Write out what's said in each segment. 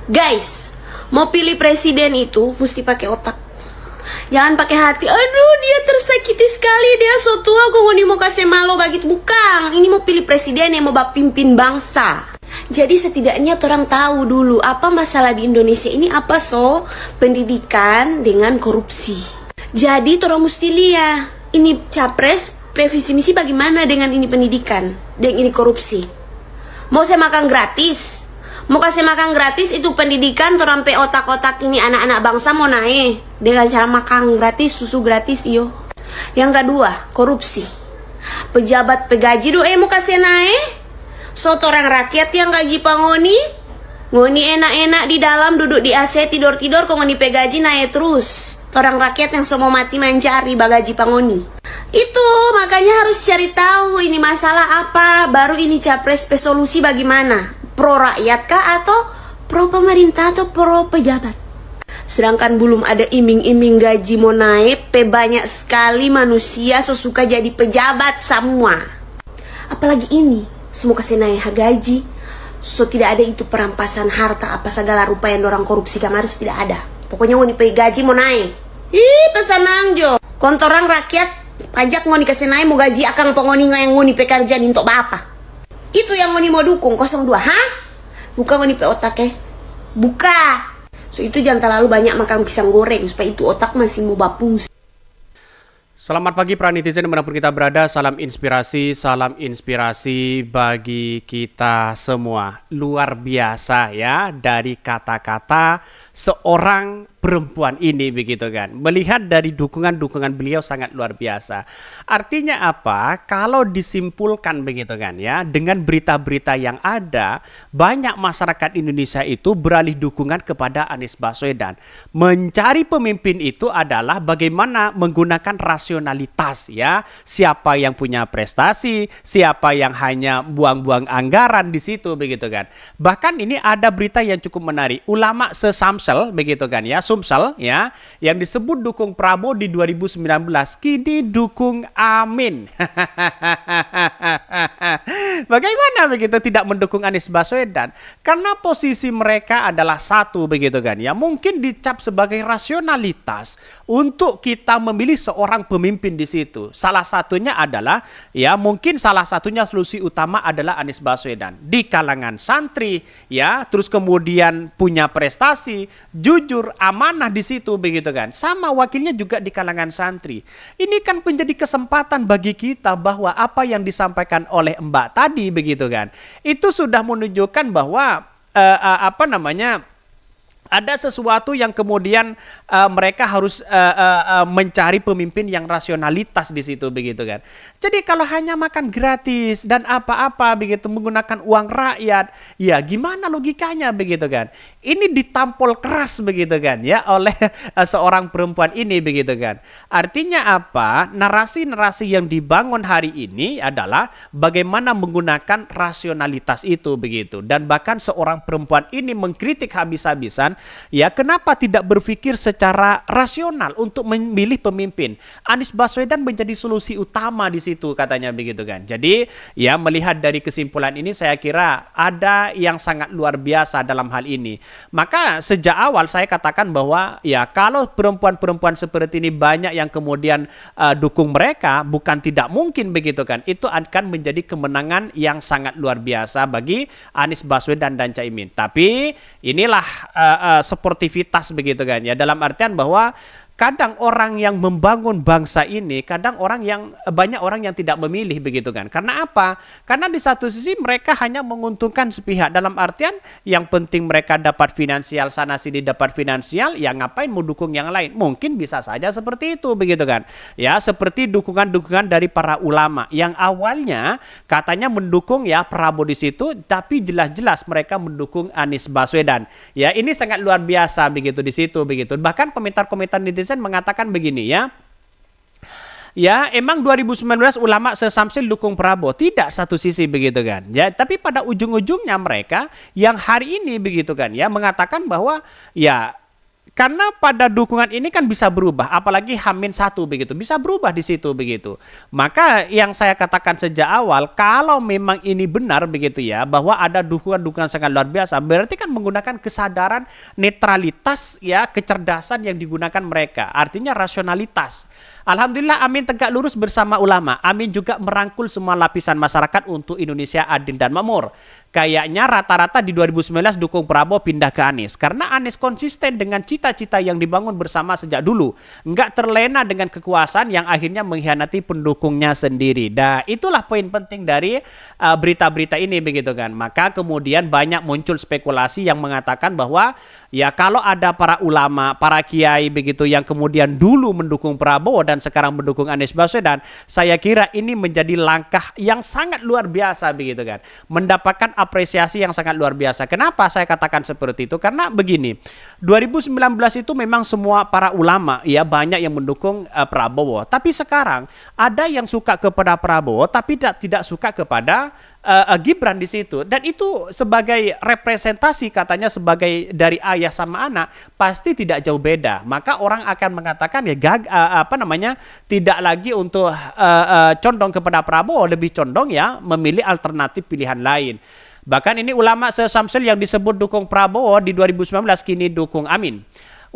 Guys, mau pilih presiden itu mesti pakai otak. Jangan pakai hati. Aduh, dia tersakiti sekali, dia so tua, kok mau kasih malu begitu. Bukan, ini mau pilih presiden yang mau pimpin bangsa. Jadi setidaknya orang tahu dulu apa masalah di Indonesia ini, apa pendidikan dengan korupsi. Jadi orang mesti lihat ini capres visi misi bagaimana dengan ini pendidikan, dengan ini korupsi. Mau saya makan gratis? Mau kasih makan gratis itu pendidikan, sampai otak-otak ini anak-anak bangsa mau naik dengan cara makan gratis, susu gratis iyo. Yang kedua, korupsi. Pejabat pegaji mau kasih naik. Orang rakyat yang gaji pangoni, ngoni enak-enak di dalam duduk di AC tidur-tidur, kok ngoni pegaji naik terus. Orang rakyat yang semua mati mencari bagaji pangoni. Itu makanya harus cari tahu ini masalah apa, baru ini capres solusi bagaimana. Pro rakyat kah atau pro pemerintah atau pro pejabat? Sedangkan belum ada iming-iming gaji mau naik, banyak sekali manusia suka jadi pejabat semua. Apalagi ini, semua kasih naik gaji. Tidak ada itu perampasan harta apa segala rupa yang orang korupsi kemarin, tidak ada. Pokoknya mau gaji mau naik. Pesanang jo. Kontorang rakyat pajak mau dikasih naik, mau gaji akang pengoni yang mau pekerjaan untuk bapak. Itu yang mau dukung 02, hah? Buka mau otak buka. Itu jangan terlalu banyak makan pisang goreng supaya itu otak masih mau bapung. Selamat pagi para netizen dimanapun kita berada, salam inspirasi bagi kita semua. Luar biasa ya, dari kata-kata seorang perempuan ini begitu kan. Melihat dari dukungan beliau sangat luar biasa. Artinya apa? Kalau disimpulkan begitu kan ya, dengan berita-berita yang ada, banyak masyarakat Indonesia itu beralih dukungan kepada Anies Baswedan. Mencari pemimpin itu adalah bagaimana menggunakan rasionalitas ya. Siapa yang punya prestasi, siapa yang hanya buang-buang anggaran di situ begitu kan. Bahkan ini ada berita yang cukup menarik. Ulama se-Samsel begitu kan ya, Sumsel ya, yang disebut dukung Prabowo di 2019 kini dukung Amin. Bagaimana begitu tidak mendukung Anies Baswedan? Karena posisi mereka adalah satu begitu kan ya, mungkin dicap sebagai rasionalitas untuk kita memilih seorang pemimpin di situ. Salah satunya adalah ya, mungkin salah satunya solusi utama adalah Anies Baswedan di kalangan santri ya, terus kemudian punya prestasi, jujur, amanah di situ begitu kan. Sama wakilnya juga di kalangan santri. Ini kan menjadi kesempatan bagi kita bahwa apa yang disampaikan oleh Mbak tadi begitu kan, itu sudah menunjukkan bahwa ada sesuatu yang kemudian mereka harus mencari pemimpin yang rasionalitas di situ begitu kan. Jadi kalau hanya makan gratis dan apa-apa begitu menggunakan uang rakyat, ya gimana logikanya begitu kan? Ini ditampol keras begitu kan ya oleh seorang perempuan ini begitu kan. Artinya apa? Narasi-narasi yang dibangun hari ini adalah bagaimana menggunakan rasionalitas itu begitu. Dan bahkan seorang perempuan ini mengkritik habis-habisan, ya kenapa tidak berpikir secara rasional untuk memilih pemimpin. Anies Baswedan menjadi solusi utama di situ katanya begitu kan. Jadi ya melihat dari kesimpulan ini saya kira ada yang sangat luar biasa dalam hal ini. Maka sejak awal saya katakan bahwa ya kalau perempuan-perempuan seperti ini banyak yang kemudian dukung mereka, bukan tidak mungkin begitu kan. Itu akan menjadi kemenangan yang sangat luar biasa bagi Anies Baswedan dan Caimin. Tapi inilah sportivitas begitu kan ya, dalam artian bahwa kadang orang yang membangun bangsa ini, kadang banyak orang yang tidak memilih begitu kan. Karena apa? Karena di satu sisi mereka hanya menguntungkan sepihak, dalam artian yang penting mereka dapat finansial sana sini, dapat finansial, ya ngapain mau dukung yang lain? Mungkin bisa saja seperti itu begitu kan. Ya, seperti dukungan-dukungan dari para ulama yang awalnya katanya mendukung ya Prabowo di situ, tapi jelas-jelas mereka mendukung Anies Baswedan. Ya, ini sangat luar biasa begitu di situ begitu. Bahkan komentar-komentar netizen mengatakan begini ya. Ya, emang 2019 ulama se-Samsil dukung Prabowo. Tidak satu sisi begitu kan. Ya, tapi pada ujung-ujungnya mereka yang hari ini begitu kan ya mengatakan bahwa ya Karena pada dukungan ini kan bisa berubah, apalagi H-1 begitu, bisa berubah di situ begitu. Maka yang saya katakan sejak awal, kalau memang ini benar begitu ya, bahwa ada dukungan-dukungan sangat luar biasa, berarti kan menggunakan kesadaran netralitas ya, kecerdasan yang digunakan mereka, artinya rasionalitas. Alhamdulillah Amin tegak lurus bersama ulama. Amin juga merangkul semua lapisan masyarakat untuk Indonesia adil dan makmur. Kayaknya rata-rata di 2019 dukung Prabowo pindah ke Anies. Karena Anies konsisten dengan cita-cita yang dibangun bersama sejak dulu. Nggak terlena dengan kekuasaan yang akhirnya mengkhianati pendukungnya sendiri. Nah, itulah poin penting dari berita-berita ini begitu kan. Maka kemudian banyak muncul spekulasi yang mengatakan bahwa ya kalau ada para ulama, para kiai begitu yang kemudian dulu mendukung Prabowo dan sekarang mendukung Anies Baswedan, saya kira ini menjadi langkah yang sangat luar biasa begitu kan. Mendapatkan apresiasi yang sangat luar biasa. Kenapa saya katakan seperti itu? Karena begini, 2019 itu memang semua para ulama ya banyak yang mendukung Prabowo. Tapi sekarang ada yang suka kepada Prabowo tapi tidak suka kepada Gibran di situ, dan itu sebagai representasi katanya sebagai dari ayah sama anak pasti tidak jauh beda. Maka orang akan mengatakan ya tidak lagi untuk condong kepada Prabowo, lebih condong ya memilih alternatif pilihan lain. Bahkan ini ulama se-Samsul yang disebut dukung Prabowo di 2019 kini dukung Amin.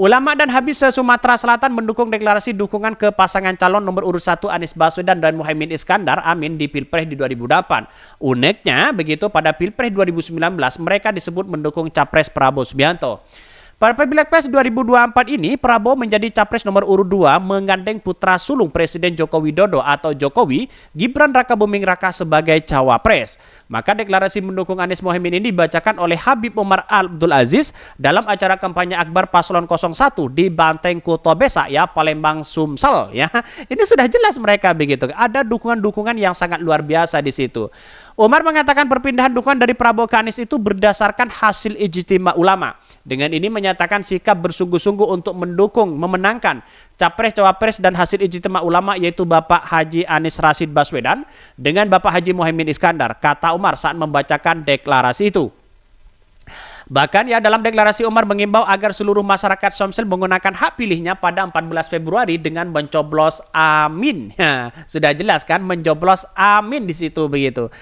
Ulama dan Habib se-Sumatera Selatan mendukung deklarasi dukungan ke pasangan calon nomor urut 1 Anies Baswedan dan Muhaimin Iskandar Amin di Pilpres di 2008. Uniknya begitu pada Pilpres 2019 mereka disebut mendukung Capres Prabowo Subianto. Pada Pilpres 2024 ini, Prabowo menjadi capres nomor urut 2 menggandeng putra sulung Presiden Joko Widodo atau Jokowi, Gibran Rakabuming Raka sebagai cawapres. Maka deklarasi mendukung Anies Mohaimin ini dibacakan oleh Habib Umar Abdul Aziz dalam acara kampanye akbar Paslon 01 di Banteng Kutobesa ya, Palembang Sumsel ya. Ini sudah jelas mereka begitu. Ada dukungan-dukungan yang sangat luar biasa di situ. Umar mengatakan perpindahan dukungan dari Prabowo ke Anies itu berdasarkan hasil ijtima ulama. Dengan ini menyatakan sikap bersungguh-sungguh untuk mendukung, memenangkan capres, cawapres dan hasil ijtima ulama yaitu Bapak Haji Anies Rashid Baswedan dengan Bapak Haji Muhaimin Iskandar, kata Umar saat membacakan deklarasi itu. Bahkan ya dalam deklarasi Umar mengimbau agar seluruh masyarakat Somsel menggunakan hak pilihnya pada 14 Februari dengan mencoblos Amin. Ya, sudah jelas kan mencoblos Amin di situ begitu.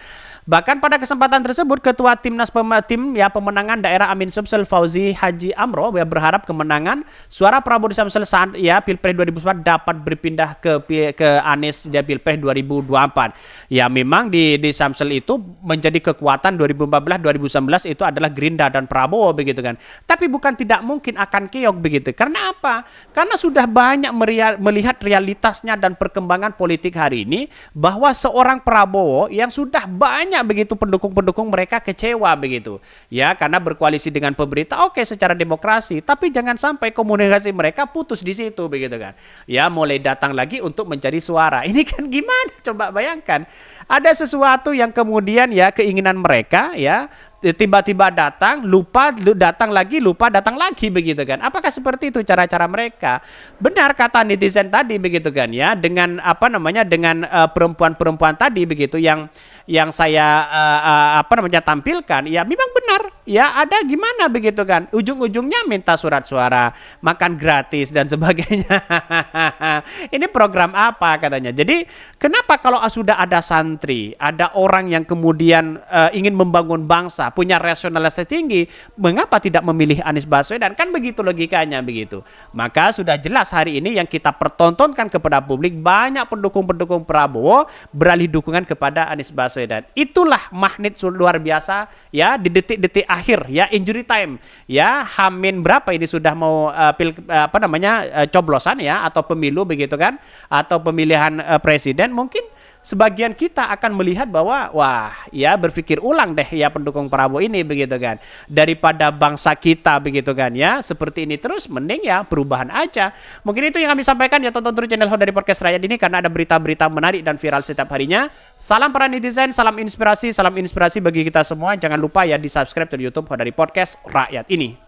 Bahkan pada kesempatan tersebut Ketua Timnas Pemenangan Daerah Amin Sumsel Fauzi Haji Amro ya berharap kemenangan suara Prabowo di Sumsel saat ya Pilpres 2024 dapat berpindah ke Anies di Pilpres 2024. Ya memang di Sumsel itu menjadi kekuatan 2014-2019 itu adalah Gerindra dan Prabowo begitu kan. Tapi bukan tidak mungkin akan keok begitu. Karena apa? Karena sudah banyak melihat realitasnya dan perkembangan politik hari ini bahwa seorang Prabowo yang sudah banyak begitu pendukung-pendukung mereka kecewa begitu ya karena berkoalisi dengan pemerintah oke secara demokrasi, tapi jangan sampai komunikasi mereka putus di situ begitu kan ya, mulai datang lagi untuk mencari suara. Ini kan gimana, coba bayangkan ada sesuatu yang kemudian ya keinginan mereka ya tiba-tiba datang, lupa datang lagi, lupa datang lagi begitu kan. Apakah seperti itu cara-cara mereka? Benar kata netizen tadi begitu kan ya, dengan dengan perempuan-perempuan tadi begitu yang saya tampilkan ya memang benar ya, ada gimana begitu kan. Ujung-ujungnya minta surat suara, makan gratis dan sebagainya. Ini program apa katanya. Jadi kenapa kalau sudah ada santri, ada orang yang kemudian ingin membangun bangsa, punya rasionalitas tinggi, mengapa tidak memilih Anies Baswedan? Kan begitu logikanya begitu. Maka sudah jelas hari ini yang kita pertontonkan kepada publik, banyak pendukung-pendukung Prabowo beralih dukungan kepada Anies Baswedan. Itulah magnet luar biasa ya di detik-detik akhir ya, injury time ya, Hamin berapa ini sudah mau coblosan ya atau pemilu begitu kan, atau pemilihan presiden. Mungkin sebagian kita akan melihat bahwa wah ya berpikir ulang deh ya pendukung Prabowo ini begitu kan, daripada bangsa kita begitu kan ya seperti ini terus, mending ya perubahan aja. Mungkin itu yang kami sampaikan ya, tonton terus channel Ho dari Podcast Rakyat ini karena ada berita-berita menarik dan viral setiap harinya. Salam para netizen, salam inspirasi bagi kita semua. Jangan lupa ya di subscribe di YouTube Ho dari Podcast Rakyat ini.